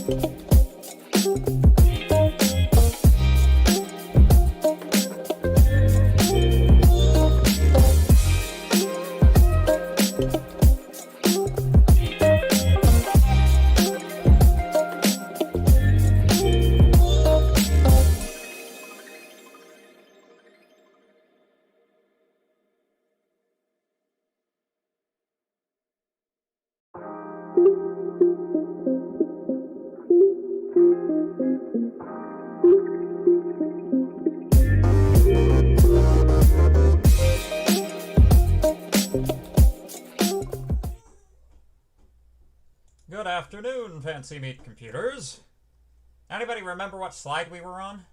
Good afternoon, fancy meat computers. Anybody remember what slide we were on?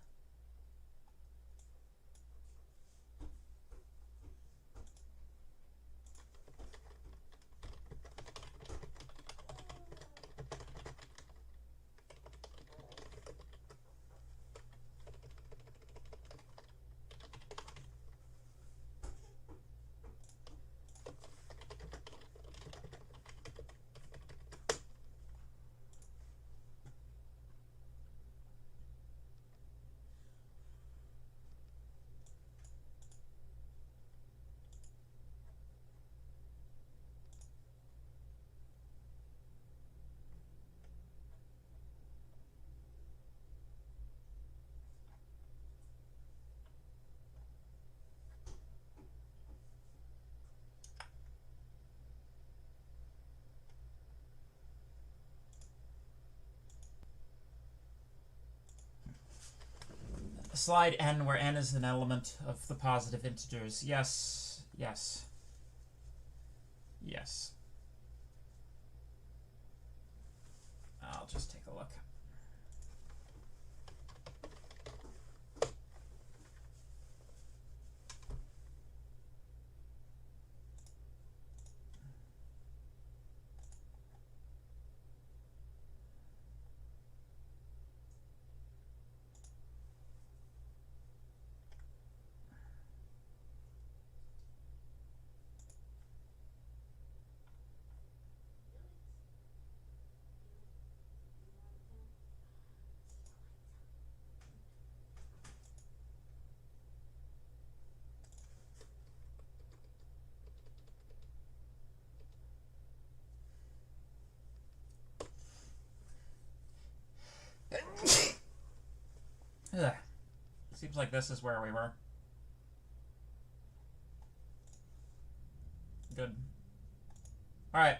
Slide n, where n is an element of the positive integers. Yes, yes, yes. I'll just take a look. Ugh. Seems like this is where we were. Good. All right.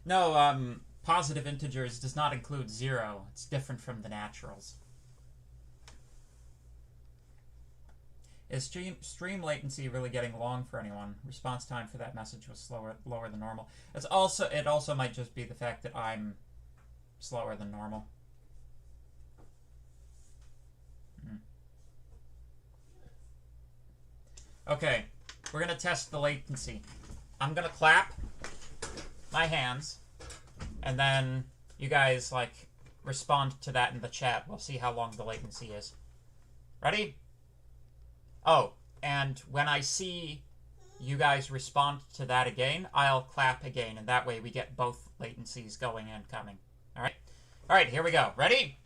No, positive integers does not include 0. It's different from the naturals. Is stream latency really getting long for anyone? Response time for that message was lower than normal. It also might just be the fact that I'm slower than normal. Okay, we're gonna test the latency. I'm gonna clap my hands, and then you guys respond to that in the chat. We'll see how long the latency is. Ready? Oh, and when I see you guys respond to that again, I'll clap again, and that way we get both latencies going and coming. All right? All right, here we go. Ready?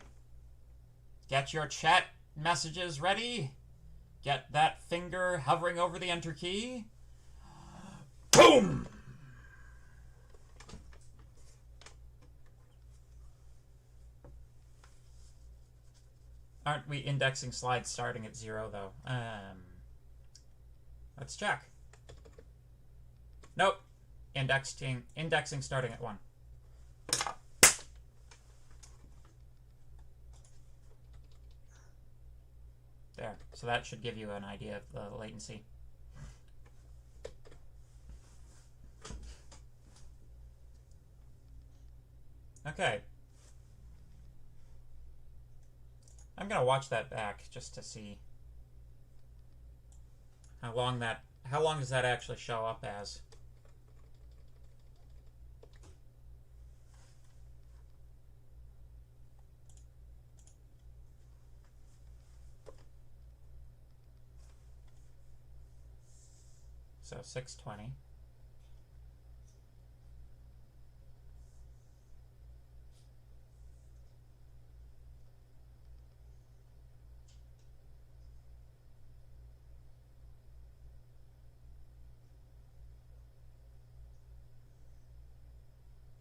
Get your chat messages ready. Get that finger hovering over the enter key. Boom! Aren't we indexing slides starting at 0, though? Let's check. Nope. Indexing starting at 1. There. So that should give you an idea of the latency. Okay. I'm gonna watch that back just to see how long does that actually show up as. So 620.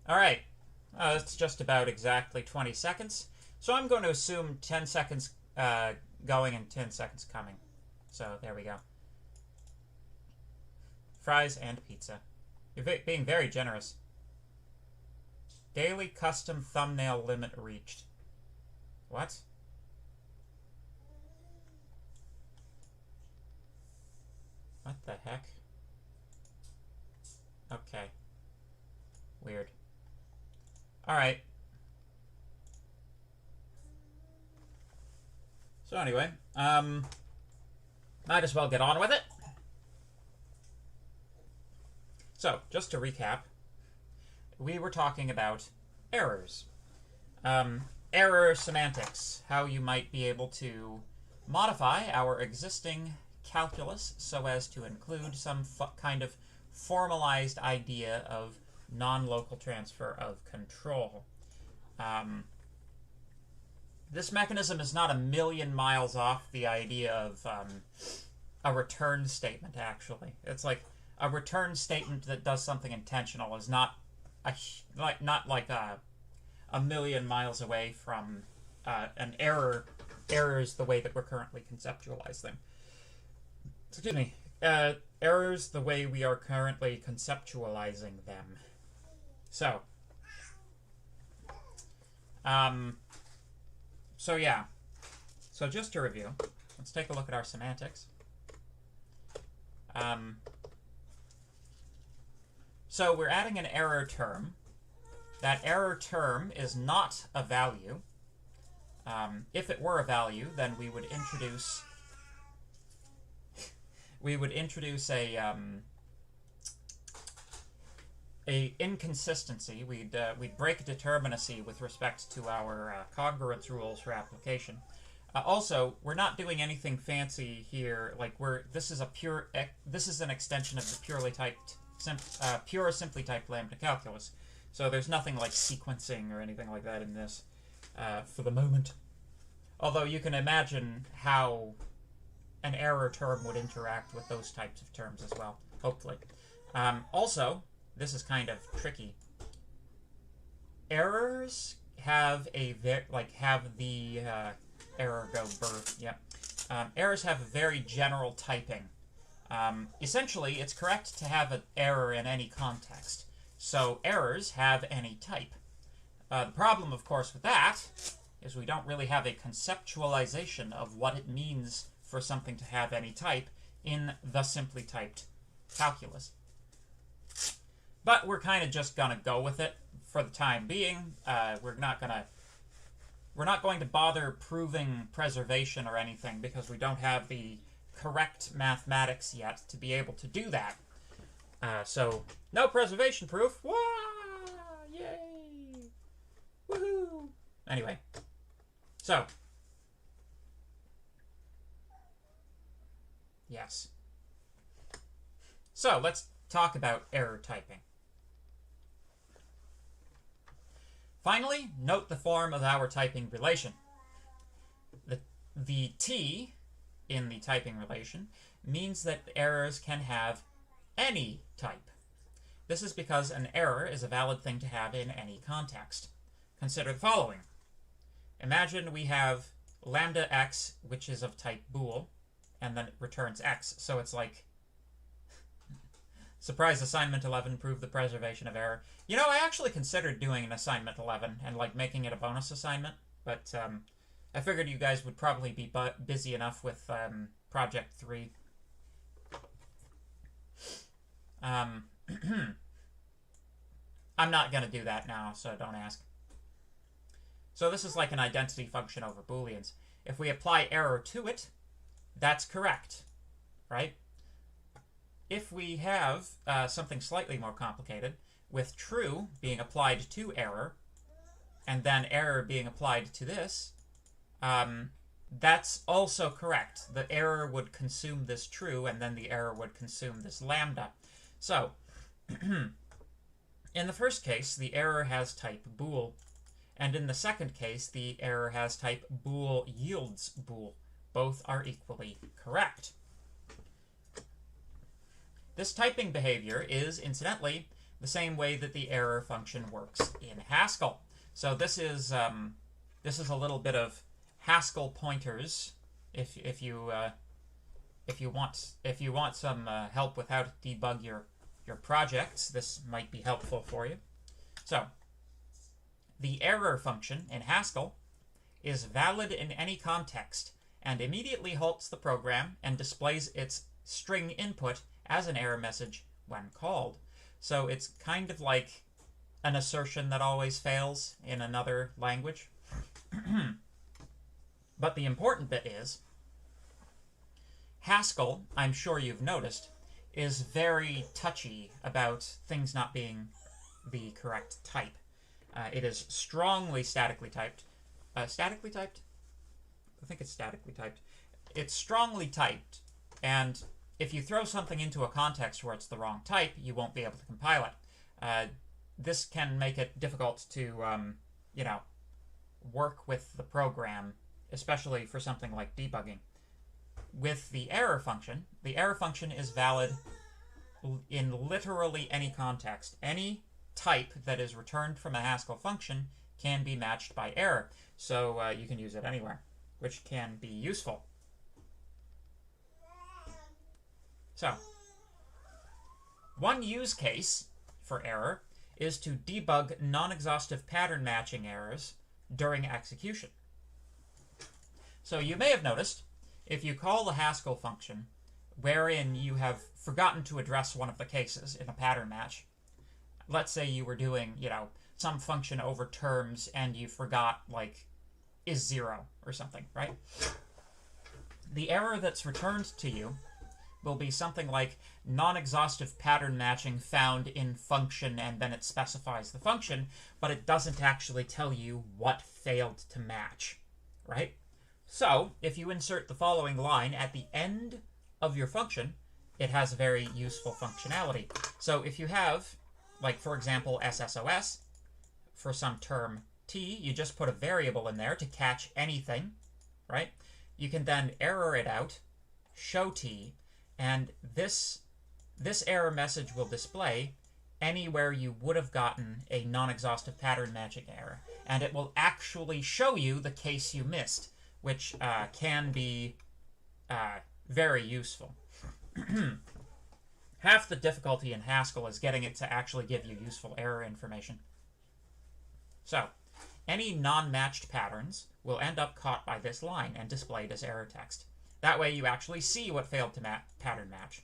All right, it's just about exactly 20 seconds. So I'm going to assume 10 seconds going and 10 seconds coming. So there we go. Fries and pizza. You're being very generous. Daily custom thumbnail limit reached. What? What the heck? Okay. Weird. Alright. So anyway, might as well get on with it. So, just to recap, we were talking about errors. Error semantics, how you might be able to modify our existing calculus so as to include some kind of formalized idea of non-local transfer of control. This mechanism is not a million miles off the idea of a return statement, actually. It's like a return statement that does something intentional is not a million miles away from an error. Errors the way that we're currently conceptualizing them. Excuse me. Errors the way we are currently conceptualizing them. So, so yeah. So just to review, let's take a look at our semantics. So we're adding an error term. That error term is not a value. If it were a value, then we would introduce a inconsistency. We'd break determinacy with respect to our congruence rules for application. Also, we're not doing anything fancy here. Like this is an extension of the pure simply typed lambda calculus. So there's nothing like sequencing or anything like that in this for the moment. Although you can imagine how an error term would interact with those types of terms as well, hopefully. Also, this is kind of tricky. Errors have error go birth. Yep. Errors have a very general typing. Essentially, it's correct to have an error in any context. So errors have any type. The problem, of course, with that is we don't really have a conceptualization of what it means for something to have any type in the simply typed calculus. But we're kind of just gonna go with it for the time being. We're not going to bother proving preservation or anything because we don't have the correct mathematics yet to be able to do that. So no preservation proof. Wah! Yay! Woohoo! Anyway, so yes. So let's talk about error typing. Finally, note the form of our typing relation. The T in the typing relation means that errors can have any type. This is because an error is a valid thing to have in any context. Consider the following. Imagine we have lambda x, which is of type bool, and then it returns x. So it's like, surprise, assignment 11, prove the preservation of error. You know, I actually considered doing an assignment 11 and like making it a bonus assignment, but I figured you guys would probably be busy enough with project 3. I'm not going to do that now, so don't ask. So this is like an identity function over booleans. If we apply error to it, that's correct, right? If we have something slightly more complicated, with true being applied to error, and then error being applied to this, That's also correct. The error would consume this true, and then the error would consume this lambda. So, in the first case, the error has type bool, and in the second case, the error has type bool yields bool. Both are equally correct. This typing behavior is, incidentally, the same way that the error function works in Haskell. So this is a little bit of Haskell pointers. If you want some help with how to debug your projects, this might be helpful for you. So the error function in Haskell is valid in any context and immediately halts the program and displays its string input as an error message when called. So it's kind of like an assertion that always fails in another language. But the important bit is, Haskell, I'm sure you've noticed, is very touchy about things not being the correct type. It is strongly statically typed. Statically typed? I think it's statically typed. It's strongly typed, and if you throw something into a context where it's the wrong type, you won't be able to compile it. This can make it difficult to, work with the program, especially for something like debugging. With the error function is valid in literally any context. Any type that is returned from a Haskell function can be matched by error, so you can use it anywhere, which can be useful. So, one use case for error is to debug non-exhaustive pattern matching errors during execution. So you may have noticed, if you call the Haskell function wherein you have forgotten to address one of the cases in a pattern match, let's say you were doing, some function over terms and you forgot, like, is 0 or something, right? The error that's returned to you will be something like non-exhaustive pattern matching found in function, and then it specifies the function, but it doesn't actually tell you what failed to match, right? So, if you insert the following line at the end of your function, it has very useful functionality. So if you have, like, for example, SSOS, for some term t, you just put a variable in there to catch anything, right? You can then error it out, show t, and this error message will display anywhere you would have gotten a non-exhaustive pattern matching error. And it will actually show you the case you missed, which can be very useful. Half the difficulty in Haskell is getting it to actually give you useful error information. So, any non-matched patterns will end up caught by this line and displayed as error text. That way you actually see what failed to pattern match.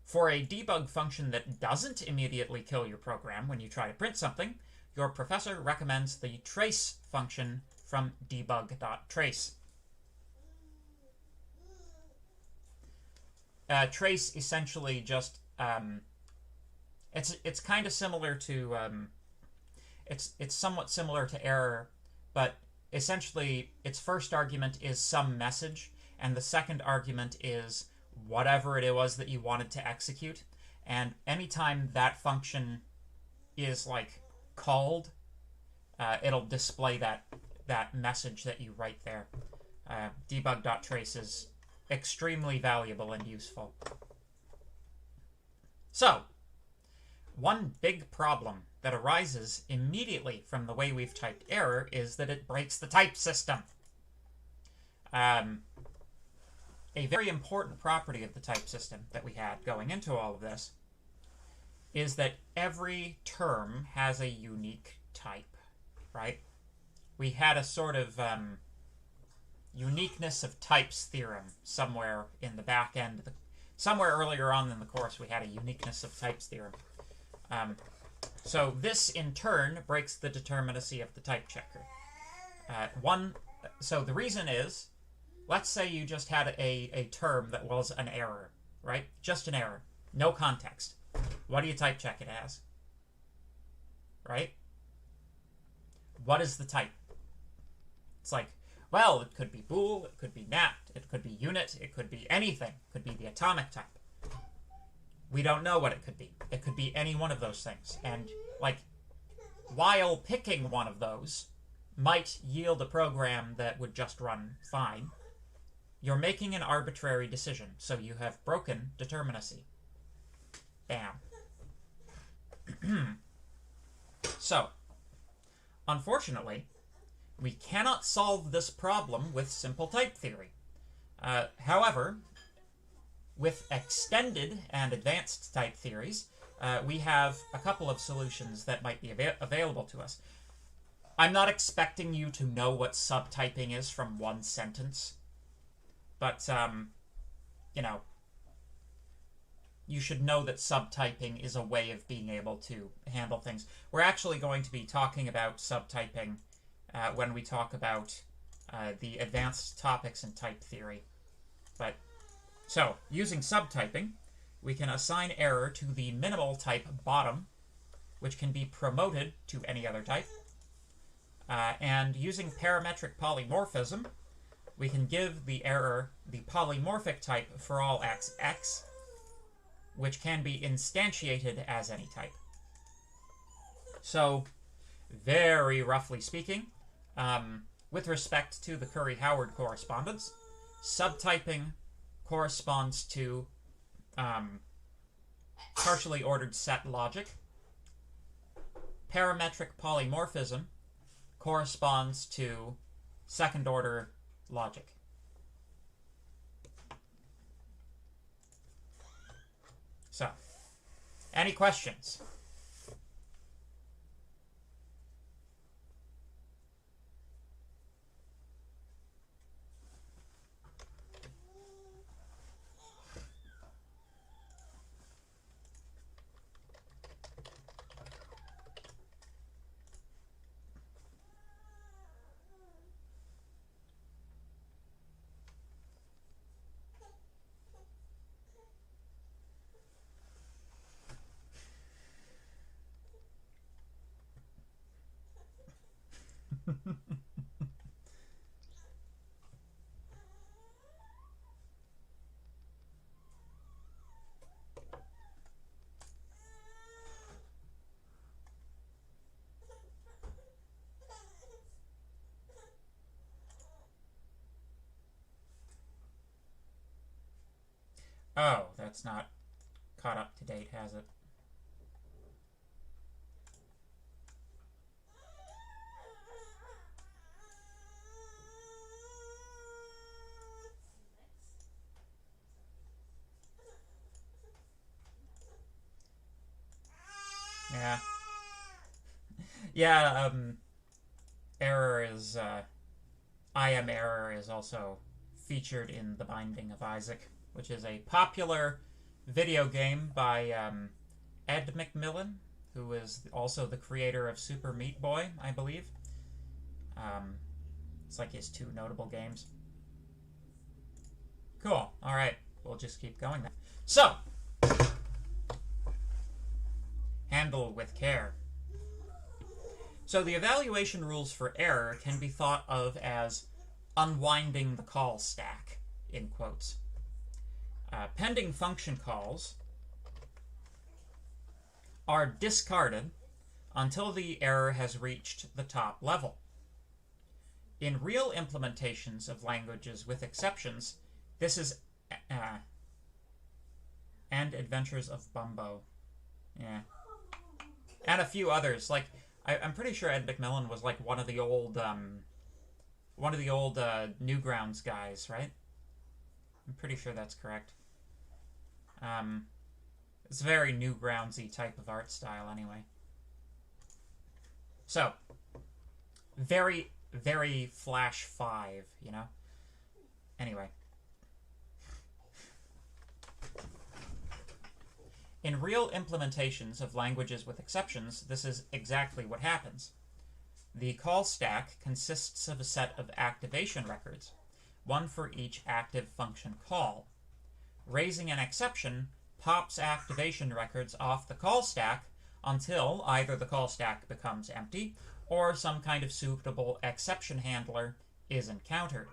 For a debug function that doesn't immediately kill your program when you try to print something, your professor recommends the trace function from debug.trace. Trace essentially just it's kind of similar to it's somewhat similar to error, but essentially its first argument is some message, and the second argument is whatever it was that you wanted to execute. And anytime that function is, like, called, it'll display that message that you write there. Debug.trace is extremely valuable and useful. So, one big problem that arises immediately from the way we've typed error is that it breaks the type system. A very important property of the type system that we had going into all of this is that every term has a unique type, right? We had a sort of uniqueness of types theorem somewhere in the back end. Somewhere earlier on in the course, we had a uniqueness of types theorem. So this, in turn, breaks the determinacy of the type checker. So the reason is, let's say you just had a term that was an error, right? Just an error. No context. What do you type check it as? Right? What is the type? It's like, Well, it could be bool, it could be napt, it could be unit, it could be anything. It could be the atomic type. We don't know what it could be. It could be any one of those things. And, like, while picking one of those might yield a program that would just run fine, you're making an arbitrary decision, so you have broken determinacy. Bam. So, unfortunately, we cannot solve this problem with simple type theory. However, with extended and advanced type theories, we have a couple of solutions that might be available to us. I'm not expecting you to know what subtyping is from one sentence, but, you know, you should know that subtyping is a way of being able to handle things. We're actually going to be talking about subtyping when we talk about the advanced topics in type theory. But, so, using subtyping, we can assign error to the minimal type bottom, which can be promoted to any other type. And using parametric polymorphism, we can give the error the polymorphic type for all x, which can be instantiated as any type. So, very roughly speaking, with respect to the Curry-Howard correspondence, subtyping corresponds to partially ordered set logic. Parametric polymorphism corresponds to second-order logic. So, any questions? Oh, that's not caught up to date, has it? Yeah. Yeah, error is, I am error is also featured in The Binding of Isaac, which is a popular video game by Ed McMillan, who is also the creator of Super Meat Boy, I believe. It's like his two notable games. Cool. All right. We'll just keep going then. So, handle with care. So the evaluation rules for error can be thought of as unwinding the call stack, in quotes. Pending function calls are discarded until the error has reached the top level. In real implementations of languages with exceptions, this is and Adventures of Bumbo. Yeah. And a few others. Like, I'm pretty sure Ed McMillan was like one of the old Newgrounds guys, right? I'm pretty sure that's correct. It's a very Newgroundsy type of art style anyway. So, very, very Flash 5, you know? Anyway. In real implementations of languages with exceptions, this is exactly what happens. The call stack consists of a set of activation records, one for each active function call. Raising an exception pops activation records off the call stack until either the call stack becomes empty or some kind of suitable exception handler is encountered.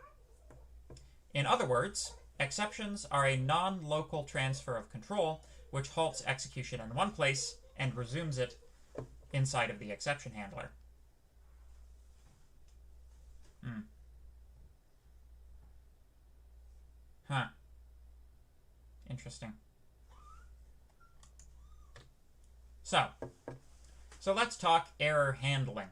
In other words, exceptions are a non-local transfer of control which halts execution in one place and resumes it inside of the exception handler. Huh. Interesting. So let's talk error handling.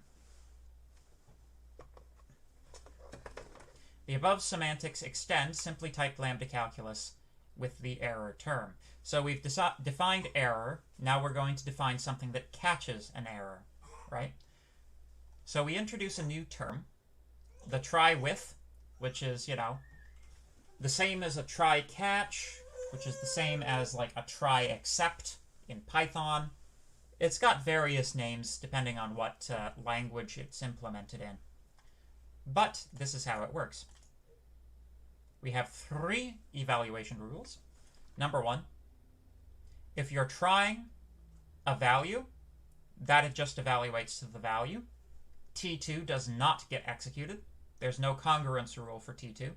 The above semantics extend simply typed lambda calculus with the error term. So we've defined error. Now we're going to define something that catches an error, right? So we introduce a new term, the try with, which is, the same as a try catch, which is the same as like a try except in Python. It's got various names depending on what language it's implemented in. But this is how it works. We have 3 evaluation rules. Number 1, if you're trying a value, that it just evaluates to the value. T2 does not get executed. There's no congruence rule for T2.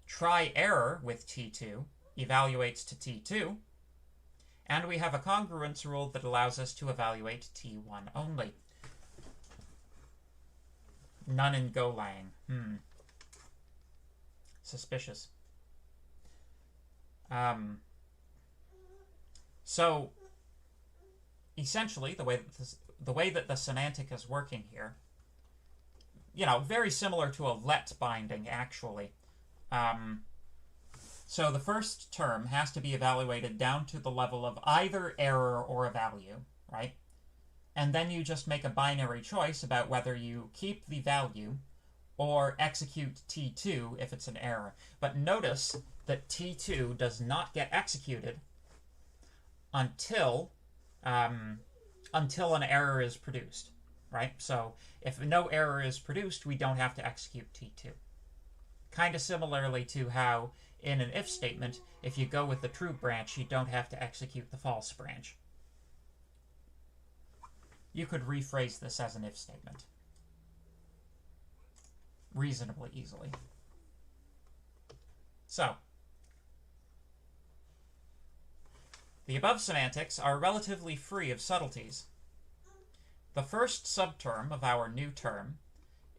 Try error with T2 evaluates to T2. And we have a congruence rule that allows us to evaluate T1 only. None in Golang. Suspicious. So essentially, the way that the semantic is working here, very similar to a let binding, actually. So the first term has to be evaluated down to the level of either error or a value, right? And then you just make a binary choice about whether you keep the value or execute T2 if it's an error. But notice that T2 does not get executed until an error is produced, right? So if no error is produced, we don't have to execute T2. Kind of similarly to how in an if statement, if you go with the true branch, you don't have to execute the false branch. You could rephrase this as an if statement reasonably easily. So, the above semantics are relatively free of subtleties. The first subterm of our new term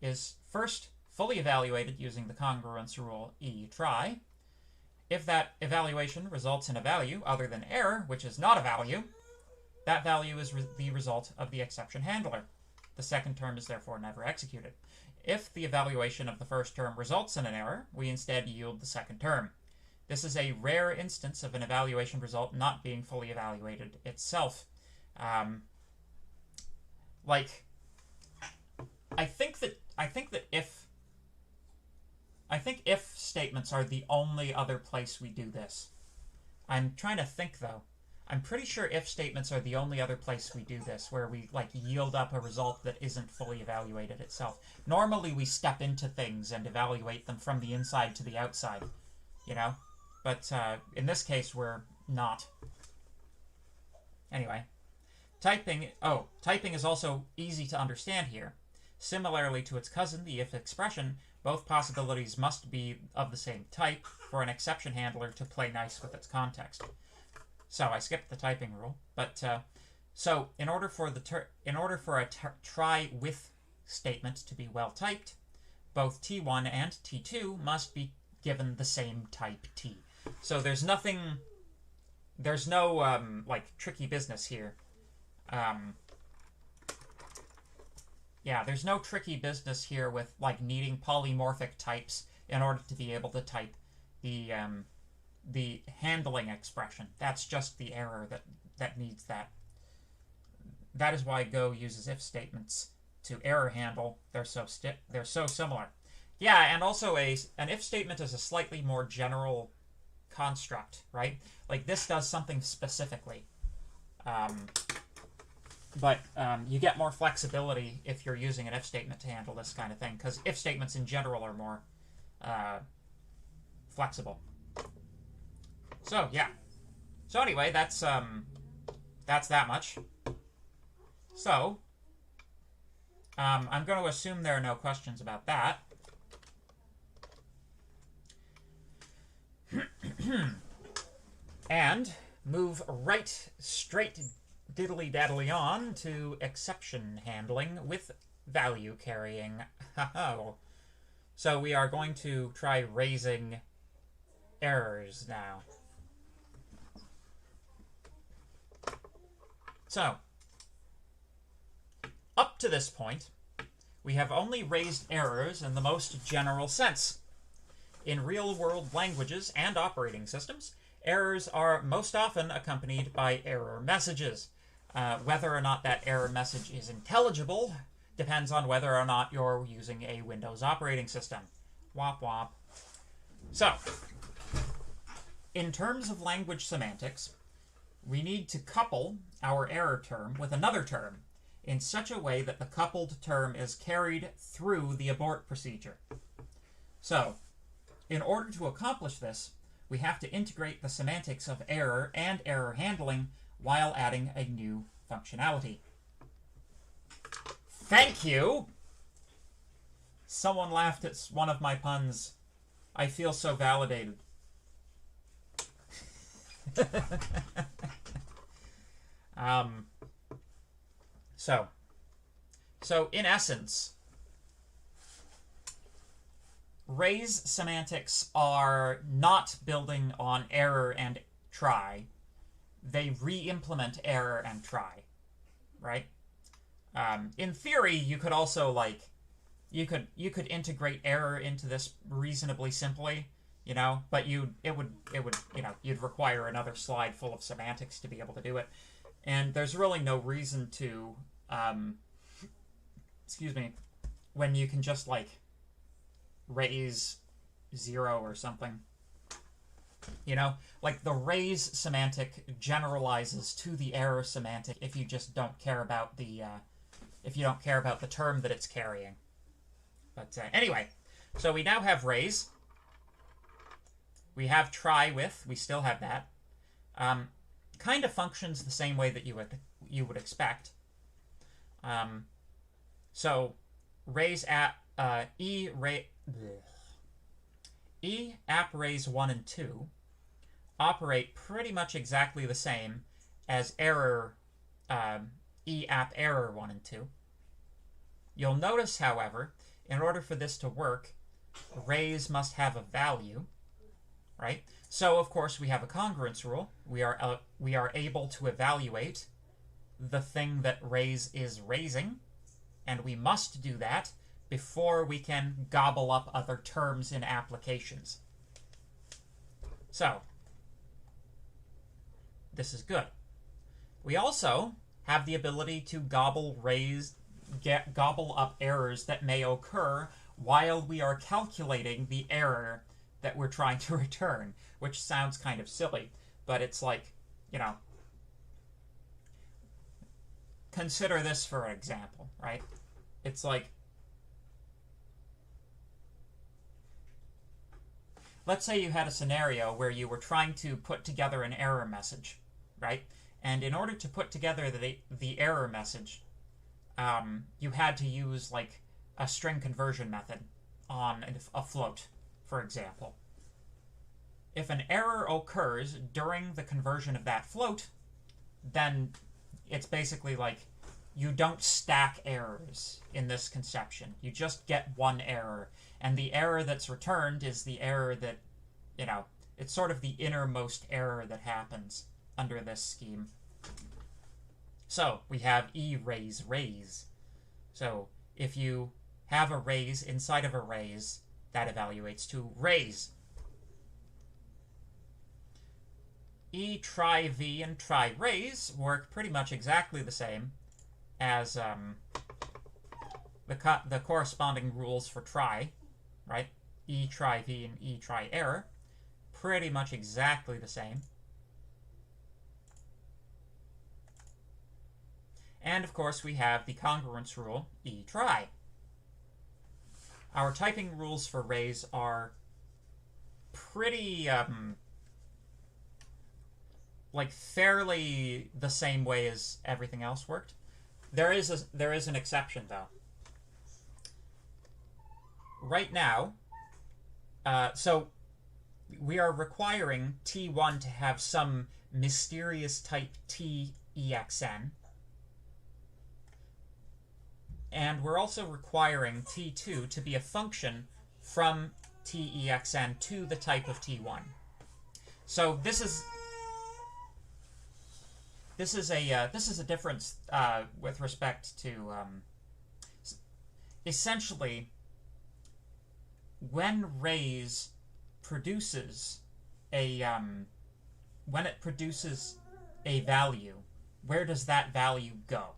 is first fully evaluated using the congruence rule e_try. If that evaluation results in a value other than error, which is not a value, that value is the result of the exception handler. The second term is therefore never executed. If the evaluation of the first term results in an error, we instead yield the second term. This is a rare instance of an evaluation result not being fully evaluated itself. I think if statements are the only other place we do this. I'm trying to think, though. I'm pretty sure if statements are the only other place we do this, where we yield up a result that isn't fully evaluated itself. Normally we step into things and evaluate them from the inside to the outside, But in this case, we're not. Anyway, typing is also easy to understand here. Similarly to its cousin, the if expression, both possibilities must be of the same type for an exception handler to play nice with its context. So I skipped the typing rule, but so in order for a try with statement to be well typed, both T1 and T2 must be given the same type T. So there's no tricky business here. There's no tricky business here with needing polymorphic types in order to be able to type the handling expression. That's just the error that needs that. That is why Go uses if statements to error handle. They're so similar. Yeah, and also an if statement is a slightly more general construct, right? This does something specifically. But you get more flexibility if you're using an if statement to handle this kind of thing, because if statements in general are more flexible. So yeah. So anyway, that's that much. So I'm going to assume there are no questions about that. And move right straight diddly-daddly on to exception handling with value carrying. So we are going to try raising errors now. So, up to this point, we have only raised errors in the most general sense. In real-world languages and operating systems, errors are most often accompanied by error messages. Whether or not that error message is intelligible depends on whether or not you're using a Windows operating system. Womp womp. So, in terms of language semantics, we need to couple our error term with another term in such a way that the coupled term is carried through the abort procedure. So, in order to accomplish this, we have to integrate the semantics of error and error handling while adding a new functionality. Thank you! Someone laughed at one of my puns. I feel so validated. So in essence, raise semantics are not building on error and try. They re-implement error and try, right? In theory, you could also you could integrate error into this reasonably simply, you know, but you'd require another slide full of semantics to be able to do it, and there's really no reason to, when you can just raise 0 or something. You know, like the raise semantic generalizes to the error semantic if you just don't care about the term that it's carrying. But anyway, so we now have raise. We have try with. We still have that. Kind of functions the same way that you would expect. So raise at e app raise 1 and 2 operate pretty much exactly the same as error e app error 1 and 2. You'll notice, however, in order for this to work, raise must have a value, right? So of course we have a congruence rule. We are able to evaluate the thing that raise is raising, and we must do that before we can gobble up other terms in applications. So, this is good. We also have the ability to gobble up errors that may occur while we are calculating the error that we're trying to return, which sounds kind of silly, but it's like, you know, consider this for an example, right? It's like, let's say you had a scenario where you were trying to put together an error message, right? And in order to put together the error message, you had to use like a string conversion method on a float, for example. If an error occurs during the conversion of that float, then it's basically like you don't stack errors in this conception. You just get one error. And the error that's returned is the error that, you know, it's sort of the innermost error that happens under this scheme. So we have e-raise raise. So if you have a raise inside of a raise, that evaluates to raise. E-try v and try raise work pretty much exactly the same as the corresponding rules for try, right? E-try v and E-try error, pretty much exactly the same. And of course we have the congruence rule, E-try. Our typing rules for raise are pretty, like fairly the same way as everything else worked. There is an exception though. Right now, so we are requiring T1 to have some mysterious type T-EXN. And we're also requiring T2 to be a function from T-EXN to the type of T1. So this is a difference with respect to essentially when raise produces a when it produces a value, where does that value go?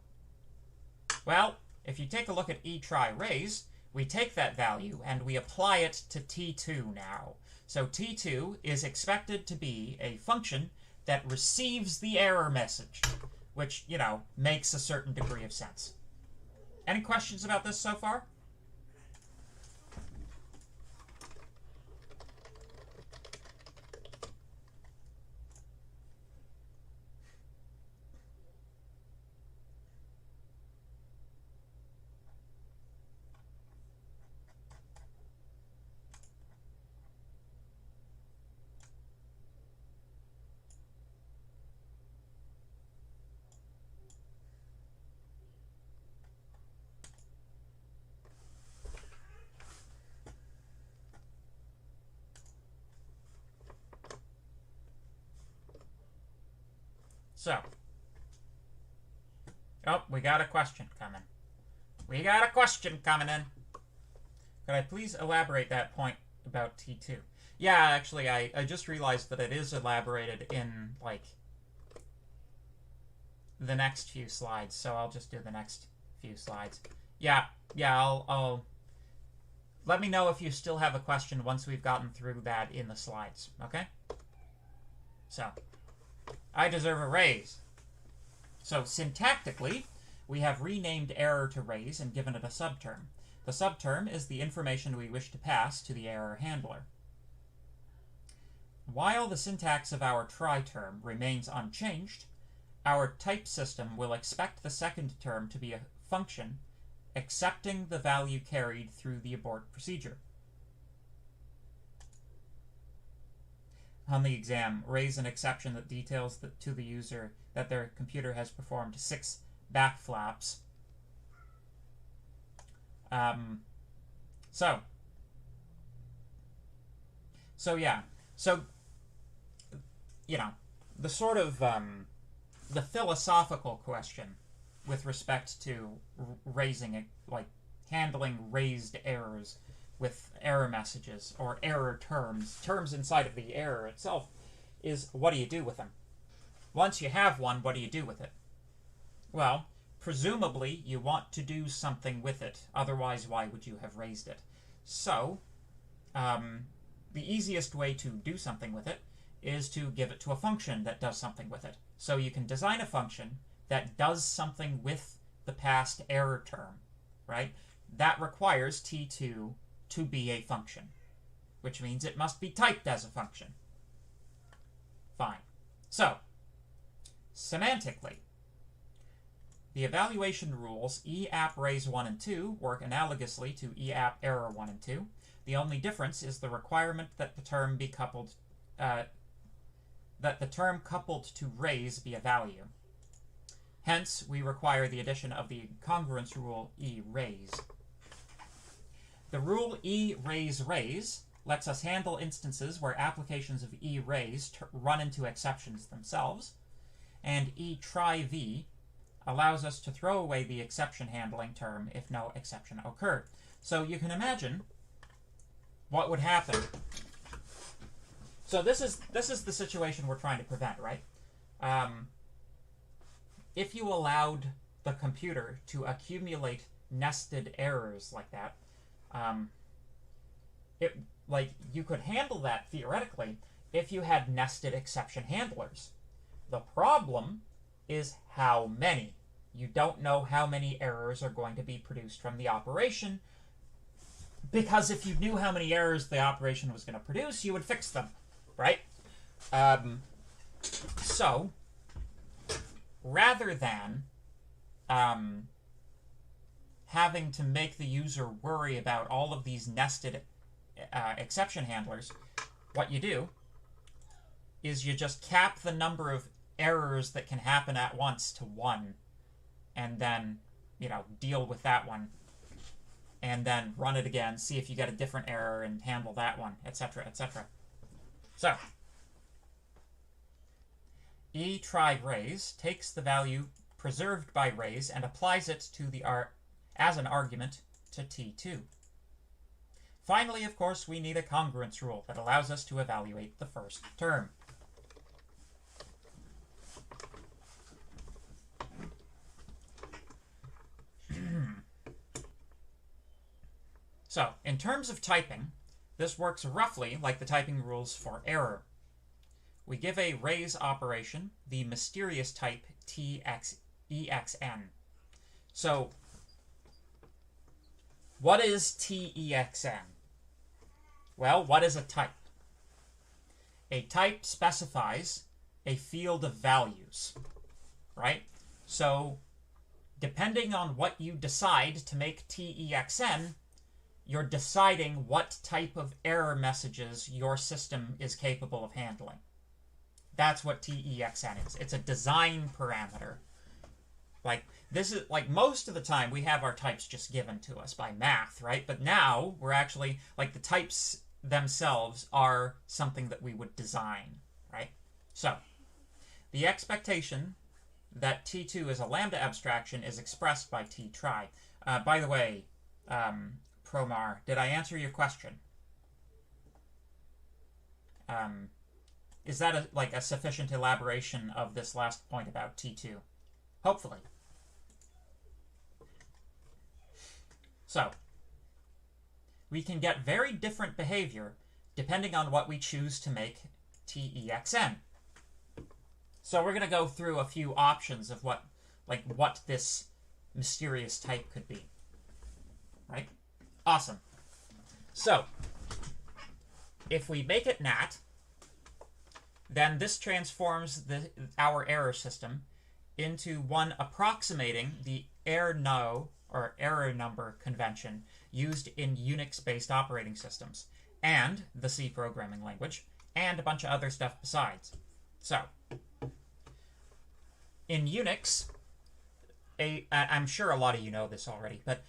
Well, if you take a look at e try raise, we take that value and we apply it to T2 now. So T2 is expected to be a function that receives the error message, which, you know, makes a certain degree of sense. Any questions about this so far? So, oh, we got a question coming. We got a question coming in. Could I please elaborate that point about T2? Yeah, actually, I just realized that it is elaborated in, like, the next few slides, so I'll just do the next few slides. Yeah, I'll let me know if you still have a question once we've gotten through that in the slides, okay? So, I deserve a raise. So syntactically, we have renamed error to raise and given it a subterm. The subterm is the information we wish to pass to the error handler. While the syntax of our try term remains unchanged, our type system will expect the second term to be a function accepting the value carried through the abort procedure. On the exam, raise an exception that details to the user that their computer has performed 6 backflaps. So, you know, the sort of, the philosophical question with respect to raising, like, handling raised errors with error messages or error terms inside of the error itself, is what do you do with them? Once you have one, what do you do with it? Well, presumably you want to do something with it. Otherwise, why would you have raised it? So, the easiest way to do something with it is to give it to a function that does something with it. So you can design a function that does something with the past error term, right? That requires T2 to be a function, which means it must be typed as a function. Fine. So, semantically, the evaluation rules eapp raise 1 and 2 work analogously to eapp error 1 and 2. The only difference is the requirement that the term be coupled, coupled to raise be a value. Hence, we require the addition of the congruence rule e-raise. The rule e-raise-raise lets us handle instances where applications of e-raise run into exceptions themselves, and e-try-v allows us to throw away the exception handling term if no exception occurred. So you can imagine what would happen. So this is the situation we're trying to prevent, right? If you allowed the computer to accumulate nested errors like that, you could handle that theoretically if you had nested exception handlers. The problem is how many. You don't know how many errors are going to be produced from the operation, because if you knew how many errors the operation was going to produce, you would fix them, right? So, rather than having to make the user worry about all of these nested exception handlers, what you do is you just cap the number of errors that can happen at once to 1, and then, you know, deal with that one, and then run it again, see if you get a different error and handle that one, etc., etc. So, e try raise takes the value preserved by raise and applies it to the as an argument to t2. Finally, of course, we need a congruence rule that allows us to evaluate the first term. So, in terms of typing, this works roughly like the typing rules for error. We give a raise operation the mysterious type TEXN. So, what is TEXN? Well, what is a type? A type specifies a field of values, right? So, depending on what you decide to make TEXN, you're deciding what type of error messages your system is capable of handling. That's what TEXN is. It's a design parameter. Like, this is, like, most of the time we have our types just given to us by math, right? But now we're actually, like, the types themselves are something that we would design, right? So, the expectation that T2 is a lambda abstraction is expressed by T-try. By the way, Promar, did I answer your question? Is that like a sufficient elaboration of this last point about T2? Hopefully. So, we can get very different behavior depending on what we choose to make TEXN. So we're going to go through a few options of what this mysterious type could be. Right? Awesome. So, if we make it nat, then this transforms our error system into one approximating the error number convention used in Unix-based operating systems, and the C programming language, and a bunch of other stuff besides. So, in Unix, I'm sure a lot of you know this already, but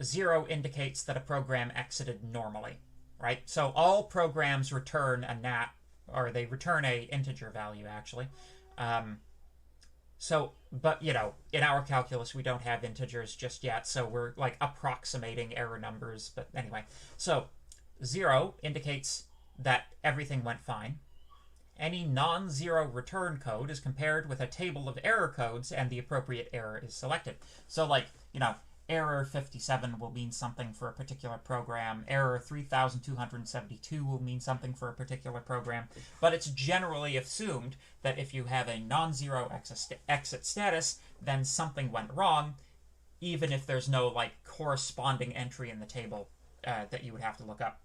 0 indicates that a program exited normally, right? So all programs return a nat, or they return a integer value, actually. But, you know, in our calculus, we don't have integers just yet, so we're, like, approximating error numbers. But anyway, so 0 indicates that everything went fine. Any non-zero return code is compared with a table of error codes, and the appropriate error is selected. So, like, you know, error 57 will mean something for a particular program. Error 3272 will mean something for a particular program. But it's generally assumed that if you have a non-zero exit status, then something went wrong, even if there's no, like, corresponding entry in the table that you would have to look up.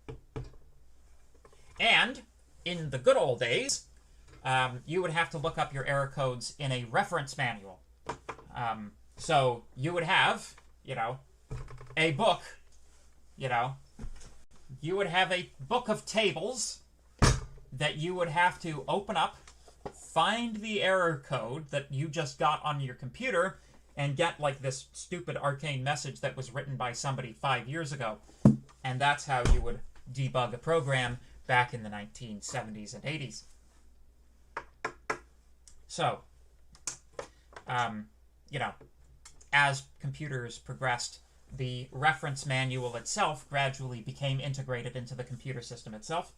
And in the good old days, you would have to look up your error codes in a reference manual. So you would have, you know, a book, you know, you would have a book of tables that you would have to open up, find the error code that you just got on your computer, and get, like, this stupid arcane message that was written by somebody 5 years ago. And that's how you would debug a program back in the 1970s and 80s. So, you know, as computers progressed, the reference manual itself gradually became integrated into the computer system itself,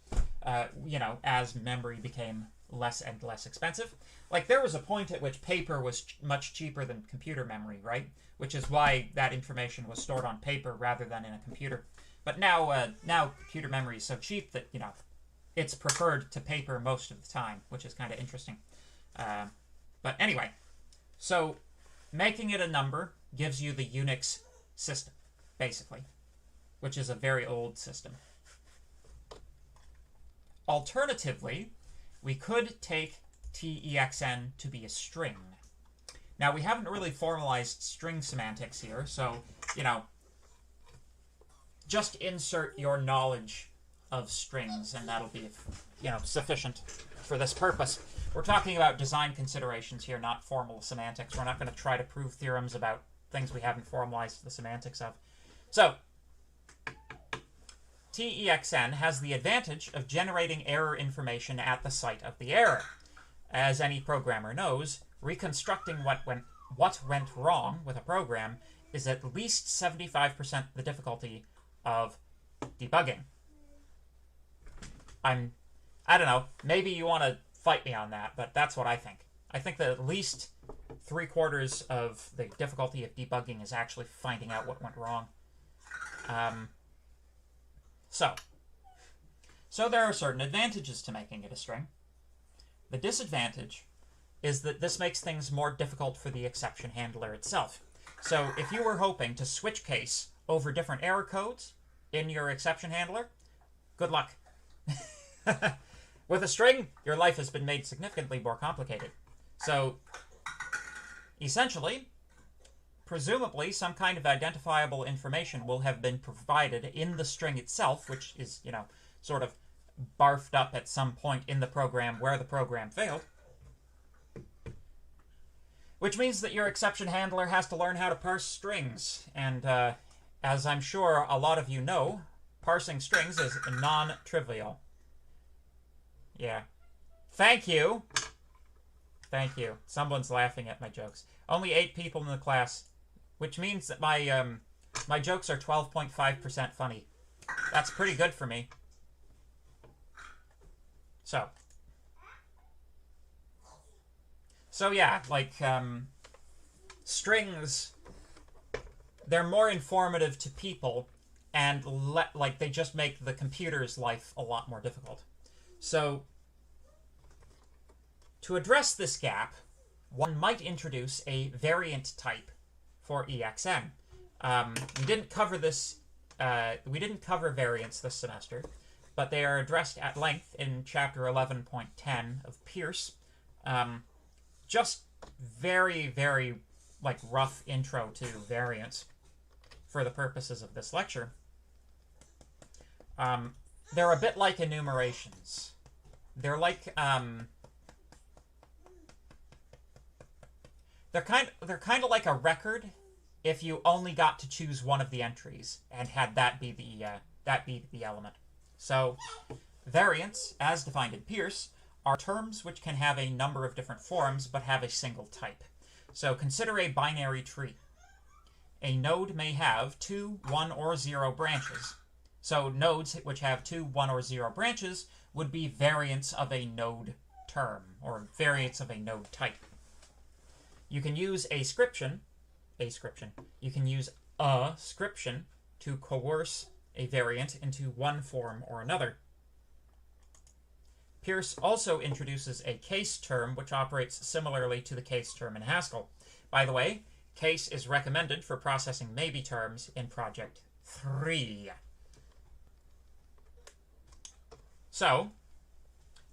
you know, as memory became less and less expensive. Like, there was a point at which paper was much cheaper than computer memory, right? Which is why that information was stored on paper rather than in a computer. But now, now computer memory is so cheap that, you know, it's preferred to paper most of the time, which is kind of interesting. But anyway, so making it a number gives you the Unix system, basically, which is a very old system. Alternatively, we could take TEXN to be a string. Now, we haven't really formalized string semantics here, so, you know, just insert your knowledge of strings, and that'll be, sufficient for this purpose. We're talking about design considerations here, not formal semantics. We're not going to try to prove theorems about things we haven't formalized the semantics of. So, TEXN has the advantage of generating error information at the site of the error. As any programmer knows, reconstructing what went wrong with a program is at least 75% the difficulty of debugging. I don't know, maybe you want to fight me on that, but that's what I think. I think that at least 3/4 of the difficulty of debugging is actually finding out what went wrong. So there are certain advantages to making it a string. The disadvantage is that this makes things more difficult for the exception handler itself. So if you were hoping to switch case over different error codes in your exception handler, good luck. With a string, your life has been made significantly more complicated. So, essentially, presumably, some kind of identifiable information will have been provided in the string itself, which is, sort of barfed up at some point in the program where the program failed. Which means that your exception handler has to learn how to parse strings. And as I'm sure a lot of you know, parsing strings is non-trivial. Yeah. Thank you. Thank you. Someone's laughing at my jokes. Only 8 people in the class, which means that my jokes are 12.5% funny. That's pretty good for me. So yeah, like, strings, they're more informative to people, and they just make the computer's life a lot more difficult. So, to address this gap, one might introduce a variant type for EXN. We didn't cover this. We didn't cover variants this semester, but they are addressed at length in Chapter 11.10 of Pierce. Just very, very rough intro to variants for the purposes of this lecture. They're a bit like enumerations. They're like they're kind of like a record if you only got to choose one of the entries and had that be the element. So variants, as defined in Pierce, are terms which can have a number of different forms but have a single type. So consider a binary tree. A node may have 2, 1, or 0 branches. So nodes which have 2, 1, or 0 branches would be variants of a node term, or variants of a node type. You can use you can use a scription to coerce a variant into one form or another. Pierce also introduces a case term which operates similarly to the case term in Haskell. By the way, case is recommended for processing maybe terms in Project 3. So,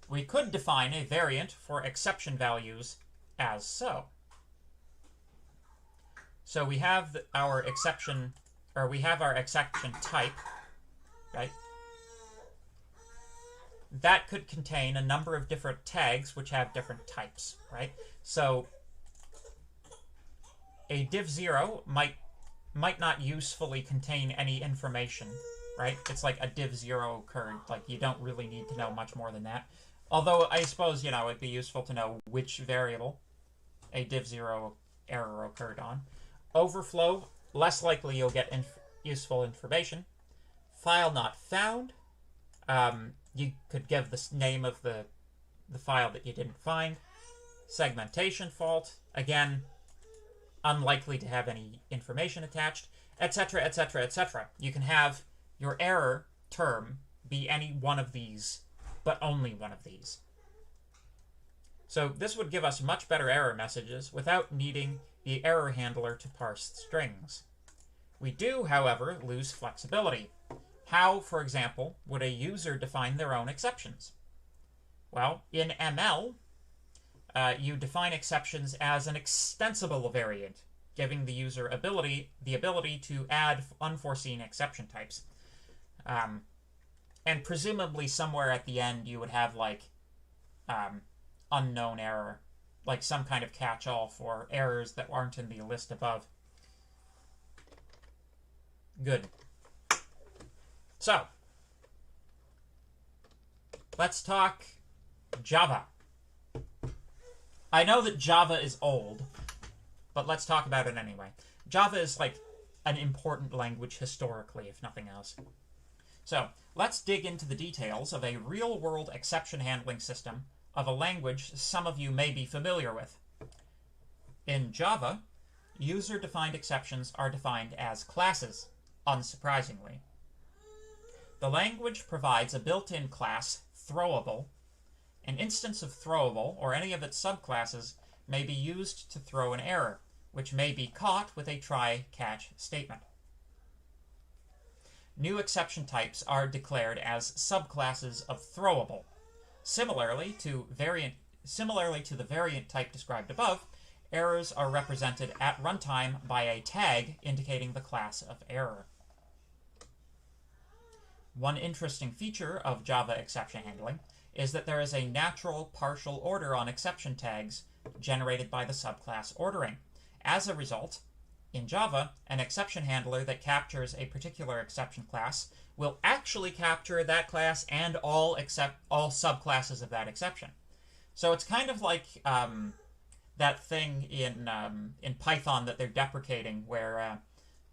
we could define a variant for exception values as so. So we have our exception type, right? That could contain a number of different tags which have different types, right? So a div0 might not usefully contain any information, right? It's like a div0 occurred. Like, you don't really need to know much more than that. Although, I suppose, it'd be useful to know which variable a div0 error occurred on. Overflow, less likely you'll get useful information. File not found. You could give the name of the file that you didn't find. Segmentation fault, again, unlikely to have any information attached, etc., etc., etc. You can have your error term be any one of these, but only one of these. So this would give us much better error messages without needing the error handler to parse strings. We do, however, lose flexibility. How, for example, would a user define their own exceptions? Well, in ML, you define exceptions as an extensible variant, giving the user the ability to add unforeseen exception types. And presumably somewhere at the end you would have, like, unknown error, like some kind of catch-all for errors that aren't in the list above. Good. So, let's talk Java. I know that Java is old, but let's talk about it anyway. Java is like an important language historically, if nothing else. So, let's dig into the details of a real-world exception handling system of a language some of you may be familiar with. In Java, user-defined exceptions are defined as classes, unsurprisingly. The language provides a built-in class, throwable. An instance of throwable, or any of its subclasses, may be used to throw an error, which may be caught with a try-catch statement. New exception types are declared as subclasses of throwable. Similarly to the variant type described above, errors are represented at runtime by a tag indicating the class of error. One interesting feature of Java exception handling is that there is a natural partial order on exception tags generated by the subclass ordering. As a result, in Java, an exception handler that captures a particular exception class will actually capture that class and all subclasses of that exception. So it's kind of like that thing in Python that they're deprecating, where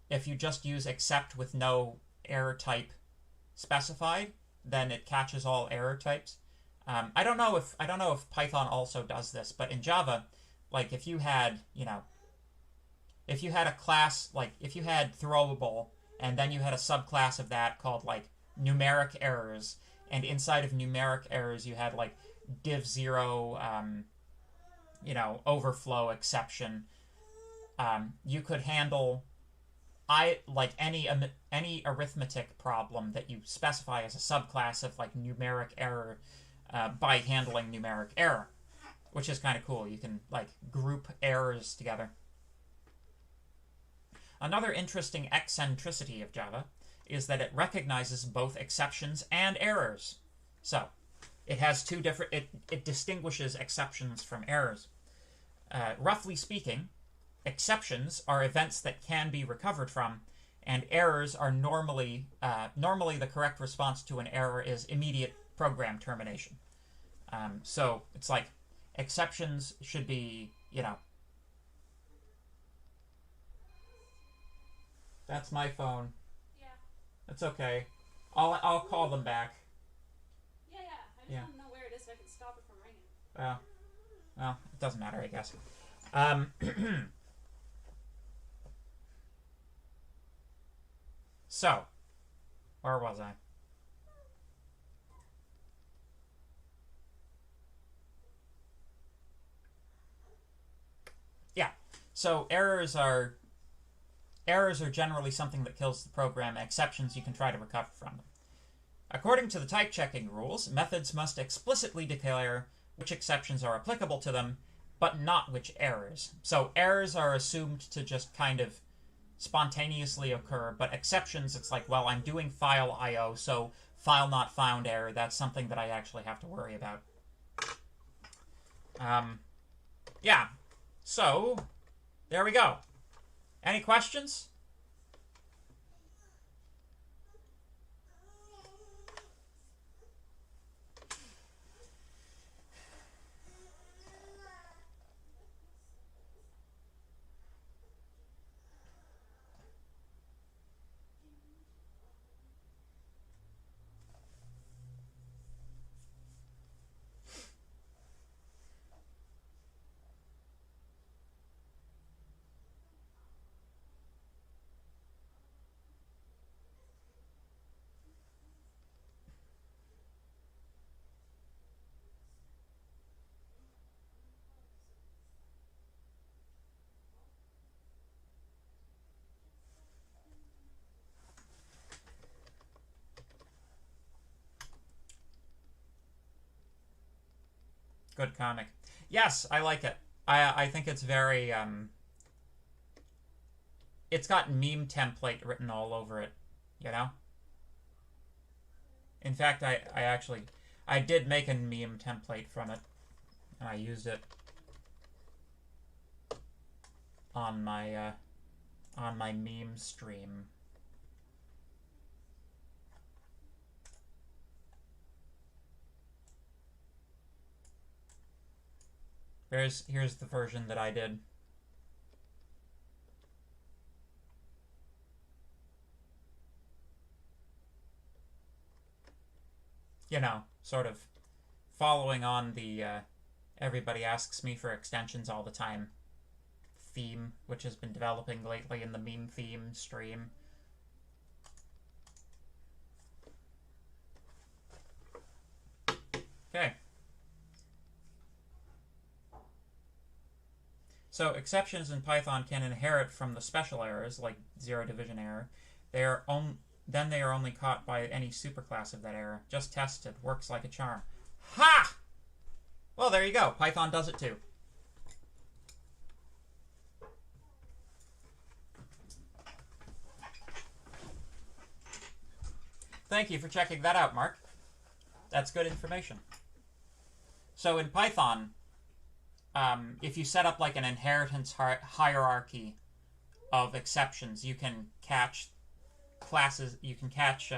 if you just use except with no error type specified, then it catches all error types. I don't know if Python also does this, but in Java, like if you had a class, like if you had throwable and then you had a subclass of that called like numeric errors, and inside of numeric errors you had like div0 overflow exception, you could handle any arithmetic problem that you specify as a subclass of like numeric error by handling numeric error, which is kind of cool. You can like group errors together. Another interesting eccentricity of Java is that it recognizes both exceptions and errors. So it has two different, it distinguishes exceptions from errors. Roughly speaking, exceptions are events that can be recovered from, and errors are normally the correct response to an error is immediate program termination. So it's like exceptions should be, That's my phone. Yeah. That's okay. I'll call them back. Yeah. I just want to know where it is so I can stop it from ringing. Well, it doesn't matter, I guess. So, where was I? Yeah. So errors are generally something that kills the program. Exceptions you can try to recover from them. According to the type checking rules, methods must explicitly declare which exceptions are applicable to them, but not which errors. So errors are assumed to just kind of spontaneously occur, but exceptions, it's like, well, I'm doing file I/O, so file not found error, that's something that I actually have to worry about. Yeah. So, there we go. Any questions? Good comic. Yes, I like it. I think it's very, it's got meme template written all over it, you know? In fact, I did make a meme template from it, and I used it on my meme stream. Here's the version that I did. You know, sort of following on the everybody asks me for extensions all the time theme, which has been developing lately in the meme theme stream. Okay. So exceptions in Python can inherit from the special errors, like zero division error. Then they are only caught by any superclass of that error. Just tested. Works like a charm. Ha! Well, there you go. Python does it too. Thank you for checking that out, Mark. That's good information. So in Python, if you set up like an inheritance hierarchy of exceptions, you can catch classes. You can catch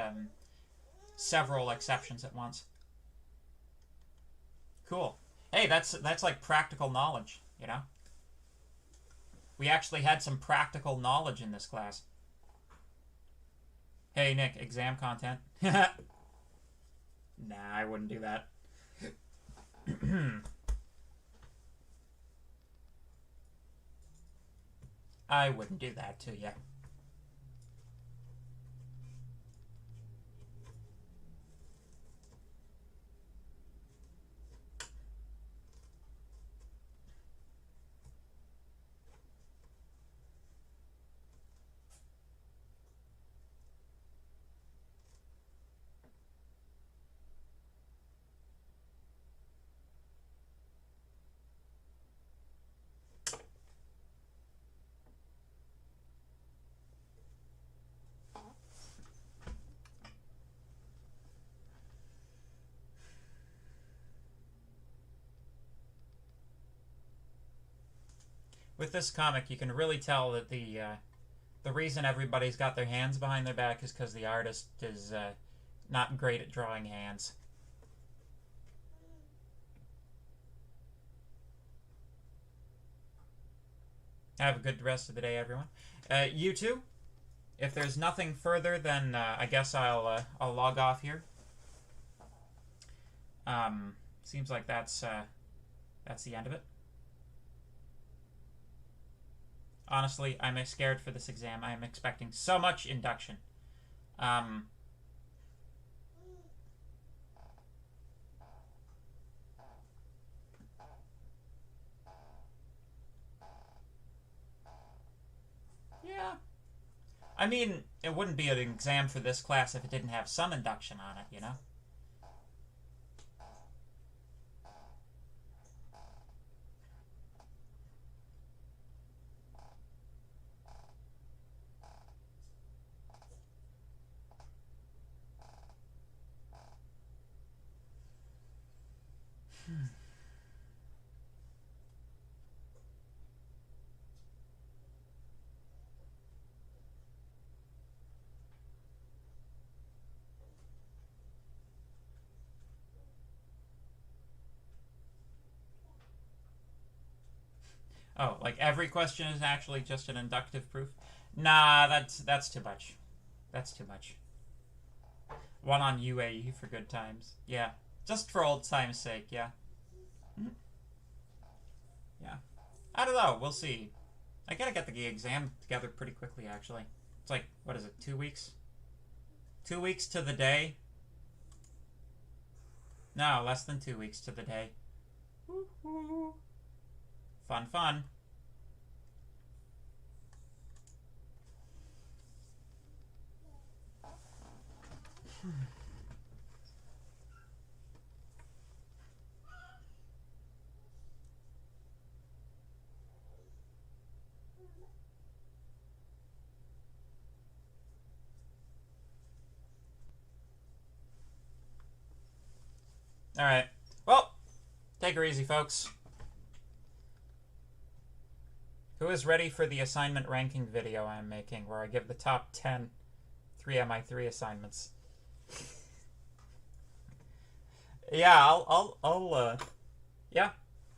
several exceptions at once. Cool. Hey, that's like practical knowledge, you know? We actually had some practical knowledge in this class. Hey, Nick, exam content. Nah, I wouldn't do that. I wouldn't do that to you. With this comic, you can really tell that the reason everybody's got their hands behind their back is because the artist is not great at drawing hands. Have a good rest of the day, everyone. You too. If there's nothing further, then I guess I'll log off here. Seems like that's the end of it. Honestly, I'm scared for this exam. I am expecting so much induction. Yeah. I mean, it wouldn't be an exam for this class if it didn't have some induction on it, you know? Oh, like every question is actually just an inductive proof? Nah, that's too much. That's too much. One on UAE for good times. Yeah. Just for old time's sake, yeah. Yeah. I don't know, we'll see. I gotta get the exam together pretty quickly, actually. It's like, what is it, 2 weeks? 2 weeks to the day? No, less than 2 weeks to the day. Woo-hoo. Fun, fun. Alright. Well, take her easy, folks. Who is ready for the assignment ranking video I'm making, where I give the top 10 3MI3 assignments? Yeah, yeah,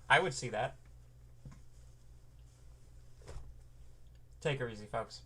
I would see that. Take her easy, folks.